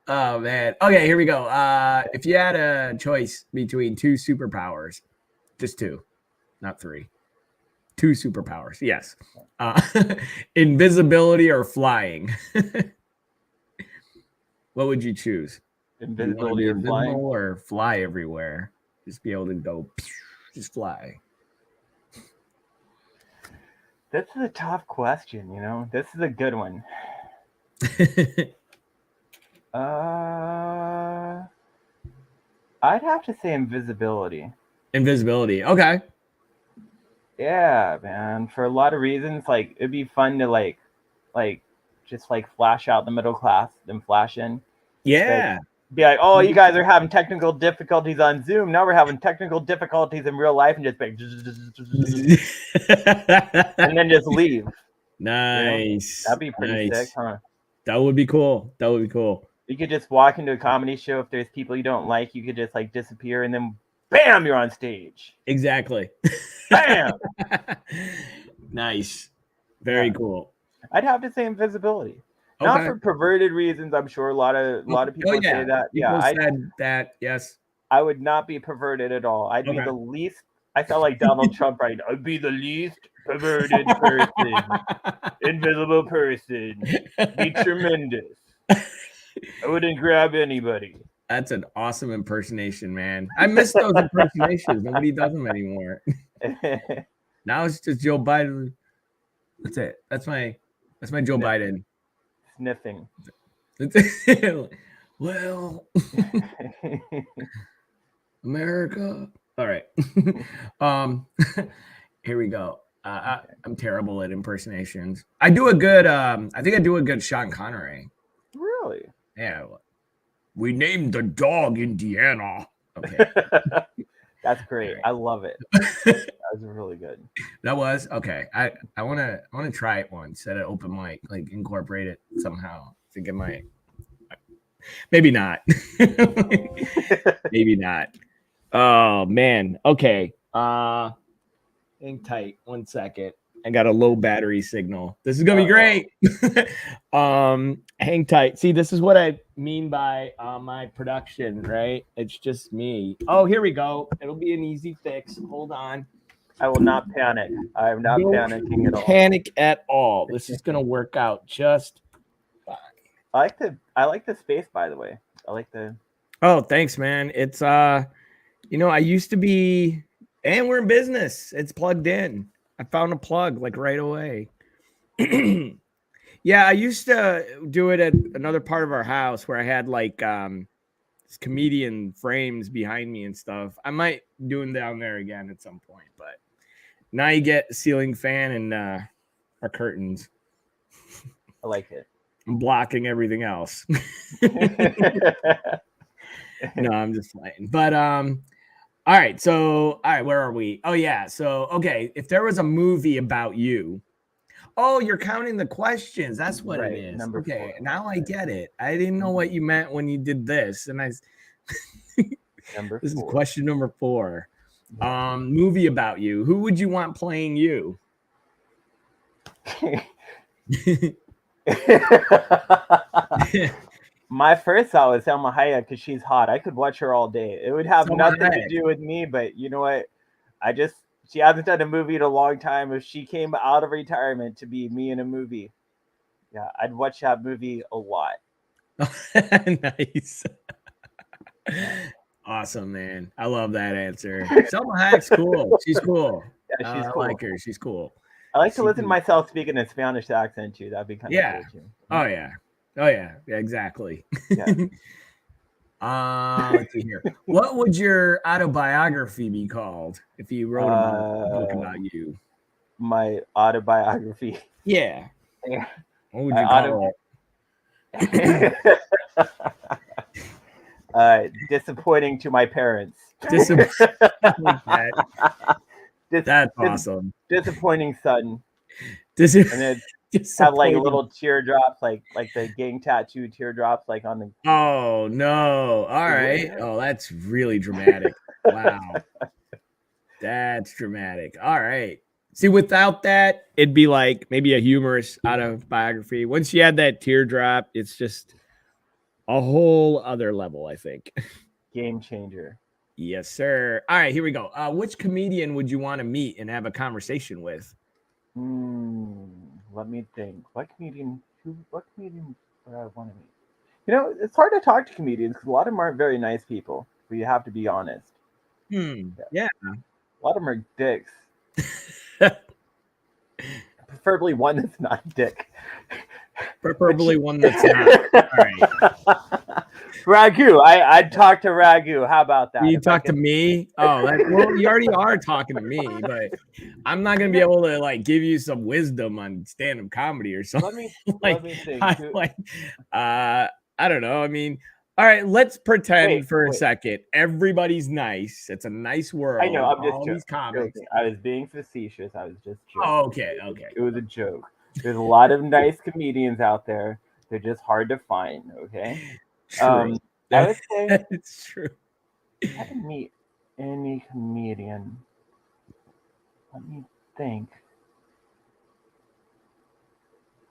Oh, man. Okay, here we go. If you had a choice between 2 superpowers, just 2, not 3. 2 superpowers, yes. Invisibility or flying. What would you choose? Invisibility or flying? Or fly everywhere? Just be able to go, just fly. This is a tough question, you know. This is a good one. I'd have to say invisibility. Invisibility, okay. Yeah, man. For a lot of reasons, like it'd be fun to like just like flash out the middle class, then flash in. Yeah. Like, be like, oh, you guys are having technical difficulties on Zoom. Now we're having technical difficulties in real life, and just like, and then just leave. Nice. You know? That'd be pretty sick, huh? That would be cool. That would be cool. You could just walk into a comedy show. If there's people you don't like, you could just like disappear, and then bam, you're on stage. Exactly. Bam. Nice. Very cool. I'd have to say invisibility. Okay. Not for perverted reasons. I'm sure a lot of people say that. I said that. Yes. I would not be perverted at all. I'd be the least. I sound like Donald Trump, right? I'd be the least perverted person, invisible person. Be tremendous. I wouldn't grab anybody. That's an awesome impersonation, man. I miss those impersonations. Nobody does them anymore. Now it's just Joe Biden. That's it. That's my Joe Biden. Sniffing. Well, America. All right. Here we go. I'm terrible at impersonations. I do a good. I think I do a good Sean Connery. Really? Yeah. We named the dog Indiana. Okay. That's great. Right. I love it. That was really good. That was okay. I wanna try it once at an open mic, like incorporate it somehow. I think I might. Maybe not. Maybe not. Oh man. Okay. Hang tight. 1 second. I got a low battery signal. This is gonna be great. Hang tight. See, this is what I mean by my production, right? It's just me. Oh, here we go. It'll be an easy fix. Hold on. I will not panic. I am not panicking at all. Panic at all. This is gonna work out just fine. I like the space, by the way. I like the. Oh, thanks, man. It's I used to be, and we're in business. It's plugged in. I found a plug like right away. Yeah, I used to do it at another part of our house where I had like comedian frames behind me and stuff. I might do them down there again at some point, but now you get a ceiling fan and our curtains. I like it. I'm blocking everything else. No, I'm just playing. But all right, where are we? Oh yeah, so okay, if there was a movie about you. Oh, you're counting the questions. That's what it is. Number okay, 4. now I get it. I didn't know what you meant when you did this, and this is question number 4. Yeah. Movie about you. Who would you want playing you? My first thought was Selma Hayek because she's hot. I could watch her all day. It would have nothing to do with me, but you know what? She hasn't done a movie in a long time. If she came out of retirement to be me in a movie, yeah, I'd watch that movie a lot. Nice. Awesome, man. I love that answer. Selma Hayek's cool. She's cool. Yeah, she's cool. I like her. She's cool. I like to listen to myself speak in a Spanish accent too. That'd be kind of cool too. Oh yeah, exactly. Yeah. Let's see here. What would your autobiography be called if you wrote a book about you? My autobiography. Yeah. What would you call it? Disappointing to my parents. That's awesome. Disappointing son. And then have like little teardrops, like the gang tattoo teardrops, like on the. Oh no! All right. Oh, that's really dramatic. Wow. That's dramatic. All right. See, without that, it'd be like maybe a humorous autobiography. Once you add that teardrop, it's just a whole other level, I think. Game changer. Yes, sir. All right, here we go. Which comedian would you want to meet and have a conversation with? Let me think. What comedian would I want to meet? You know, it's hard to talk to comedians because a lot of them aren't very nice people, but you have to be honest. Yeah. A lot of them are dicks. Preferably one that's not a dick. Preferably one that's not. All right. Ragu. I'd talk to Ragu. How about that? You talk to me? Oh, well, you already are talking to me, but I'm not gonna be able to like give you some wisdom on stand-up comedy or something. Let me think. I don't know. I mean, all right, let's pretend for a second. Everybody's nice. It's a nice world. I know. I'm just joking. I was being facetious. I was just joking. Oh, okay. It was a joke. There's a lot of nice comedians out there. They're just hard to find. Okay. True. I would say it's true. I haven't meet any comedian. Let me think.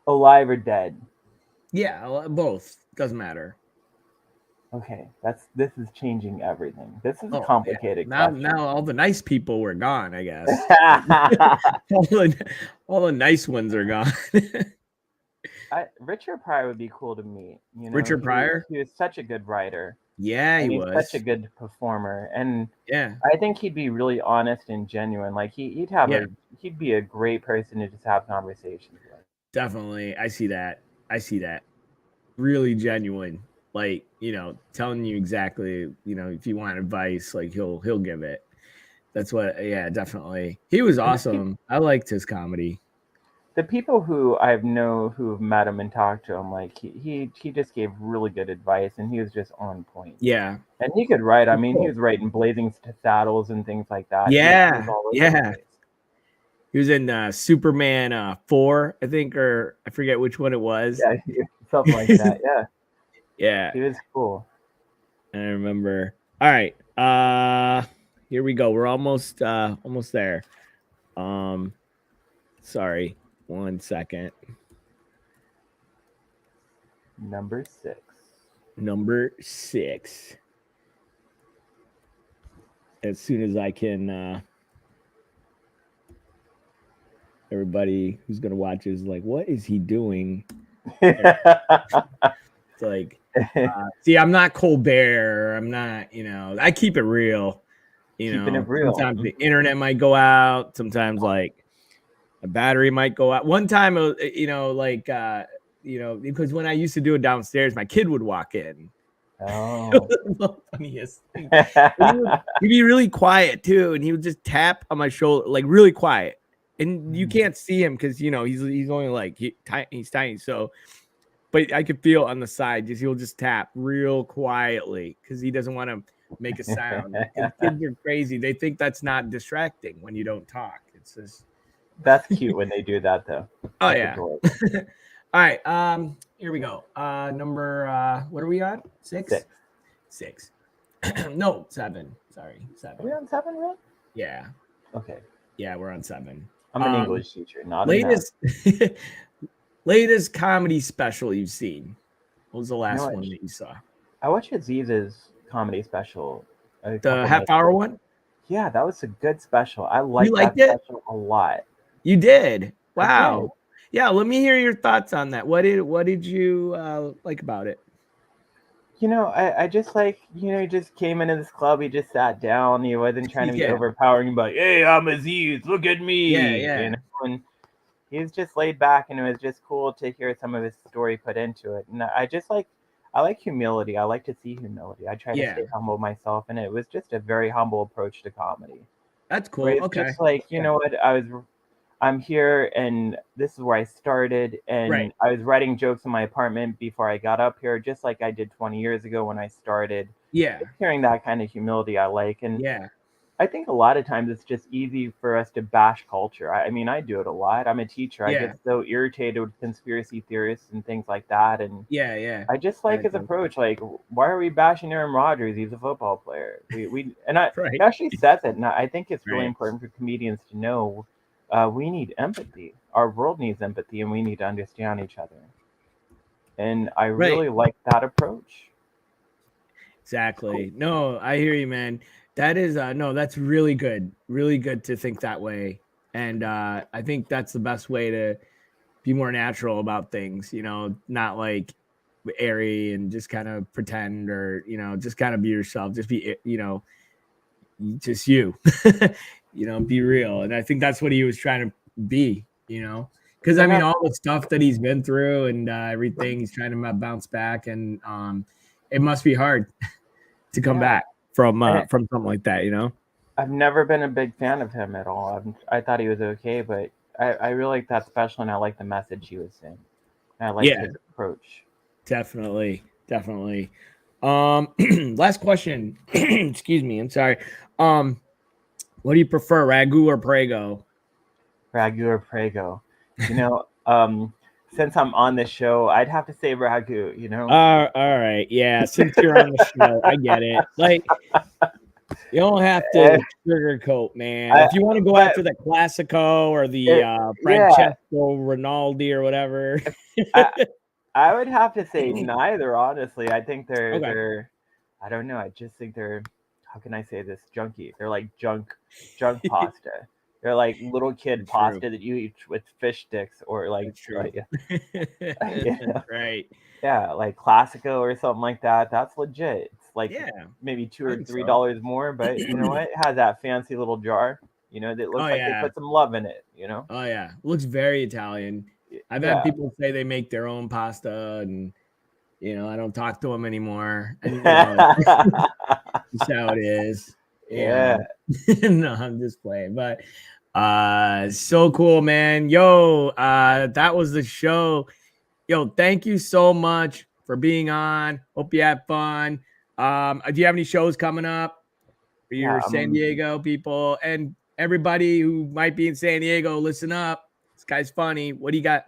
Alive or dead? Yeah, both. Doesn't matter. Okay, this is changing everything. This is a complicated question. Now all the nice people were gone, I guess. all the nice ones are gone. Richard Pryor would be cool to meet. You know, Richard Pryor? He was such a good writer. Yeah, he was such a good performer, and yeah, I think he'd be really honest and genuine. Like he'd be a great person to just have conversations with. Definitely, I see that. Really genuine. Like, you know, telling you exactly, you know, if you want advice, like he'll give it. That's what. Yeah, definitely. He was awesome. I liked his comedy. The people who who've met him and talked to him, like he just gave really good advice, and he was just on point. Yeah, and he could write. I mean, he was writing Blazing Saddles and things like that. Yeah, he was in Superman 4, I think, or I forget which one it was. Yeah, something like that. Yeah. Yeah. He was cool. I remember. All right. Here we go. We're almost there. Sorry. 1 second. Number 6. Number 6. As soon as I can everybody who's gonna watch is like, what is he doing? It's like see, I'm not Colbert. I'm not, I keep it real. Keeping it real. Sometimes the internet might go out. Sometimes like a battery might go out. One time, because when I used to do it downstairs, my kid would walk in. Oh. The funniest thing. He'd be really quiet too, and he would just tap on my shoulder, like really quiet. And you can't see him because he's only like he's tiny. So, but I could feel on the side, he'll just tap real quietly because he doesn't want to make a sound. Kids are crazy. They think that's not distracting when you don't talk. It's just that's cute when they do that though. Oh yeah. All right. Here we go. Number what are we on? 6? 6. No, 7. Sorry, 7. Are we on 7, right? Yeah. Okay. Yeah, we're on 7. I'm an English teacher, not latest comedy special you've seen. What was the last one that you saw? I watched Aziz's comedy special. The half-hour one? Yeah, that was a good special. I liked that special a lot. You did? Wow. Did. Yeah, let me hear your thoughts on that. What did you like about it? I just he just came into this club. He just sat down. He wasn't trying to be overpowering, but hey, I'm Aziz. Look at me. Yeah. And he was just laid back, and it was just cool to hear some of his story put into it. And I like humility. I like to see humility. I try to stay humble myself, and it was just a very humble approach to comedy. That's cool. It's just like, you know what, I'm here, and this is where I started, and I was writing jokes in my apartment before I got up here, just like I did 20 years ago when I started. Yeah. Just hearing that kind of humility I like. And I think a lot of times it's just easy for us to bash culture. I mean, I do it a lot. I'm a teacher. I get so irritated with conspiracy theorists and things like that. And I just like his approach. Like, why are we bashing Aaron Rodgers? He's a football player. He actually says it. And I think it's really important for comedians to know we need empathy. Our world needs empathy, and we need to understand each other. And I really like that approach. Exactly. Cool. No, I hear you, man. That is that's really good. Really good to think that way. And I think that's the best way to be more natural about things, not like airy and just kind of pretend or, just kind of be yourself. Just be, just you, be real. And I think that's what he was trying to be, because I mean, all the stuff that he's been through and everything, he's trying to bounce back, and it must be hard to come back from something like that, I've never been a big fan of him at all. I thought he was okay, but I really like that special, and I like the message he was saying. And I like his approach. Definitely. Last question. Excuse me. I'm sorry. What do you prefer, Ragu or Prego? Ragu or Prego. Since I'm on the show, I'd have to say Ragu, All right. Yeah. Since you're on the show, I get it. Like, you don't have to sugarcoat, man. If you want to go after the Classico or the Francesco Rinaldi or whatever. I would have to say neither, honestly. I think they're I don't know. I just think they're, how can I say this, junky. They're like junk pasta. They're like little kid pasta that you eat with fish sticks, or like, right. Yeah, like Classico or something like that. That's legit. It's like maybe $2 or $3 more, but you know what? It has that fancy little jar, that looks like they put some love in it, Oh yeah, looks very Italian. I've had people say they make their own pasta, and I don't talk to them anymore. And, that's how it is. Yeah. No, I'm just playing, but so cool, man. Yo, that was the show. Yo, thank you so much for being on. Hope you had fun. Do you have any shows coming up for your San Diego people and everybody who might be in San Diego? Listen up. This guy's funny. What do you got?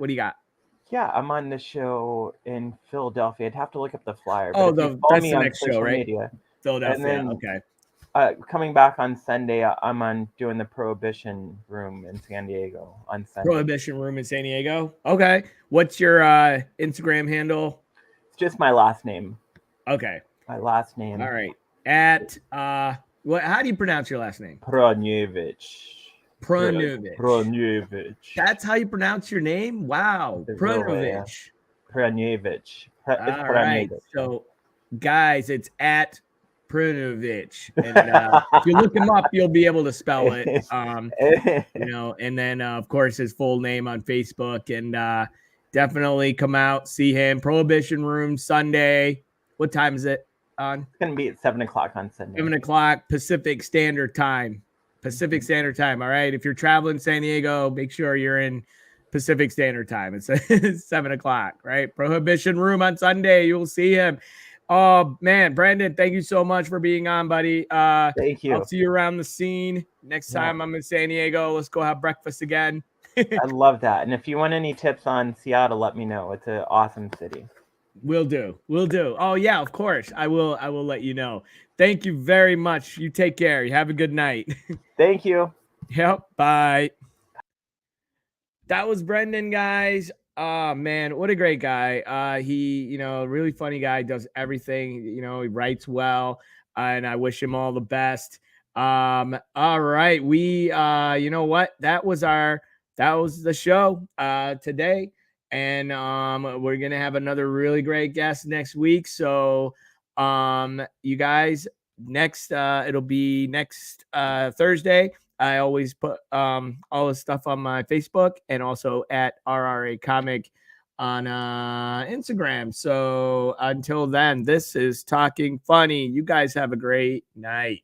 Yeah, I'm on the show in Philadelphia. I'd have to look up the flyer. Oh, But if you follow that's me the on next show, social right? media, Philadelphia. and then Okay. coming back on Sunday, I'm on doing the Prohibition Room in San Diego on Sunday. Prohibition Room in San Diego. Okay. What's your Instagram handle? It's just my last name. Okay. My last name. All right. At what? How do you pronounce your last name? Praniewicz. Praniewicz. That's how you pronounce your name? Wow. Praniewicz. Praniewicz. All right. So, guys, it's at Praniewicz. And if you look him up, you'll be able to spell it. You know, and then, of course, his full name on Facebook. And definitely come out, see him. Prohibition Room Sunday. What time is it on? It's going to be at 7 o'clock on Sunday. 7 o'clock Pacific Standard Time. Pacific Standard Time. All right. If you're traveling San Diego, make sure you're in Pacific Standard Time. It's 7 o'clock, right? Prohibition Room on Sunday. You'll see him. Oh man, Brandon, thank you so much for being on, buddy. Thank you. I'll see you around the scene next time I'm in San Diego. Let's go have breakfast again. I love that. And if you want any tips on Seattle, let me know. It's an awesome city. Will do. Oh yeah, of course. I will let you know. Thank you very much. You take care. You have a good night. Thank you. Yep. Bye. That was Brendan, guys. Oh man, what a great guy. He, really funny guy, does everything, he writes well, and I wish him all the best. All right. We you know what? That was the show today. And we're gonna have another really great guest next week. So you guys, next it'll be next Thursday. I always put all the stuff on my Facebook and also at RRA Comic on Instagram. So until then, this is Talking Funny. You guys have a great night.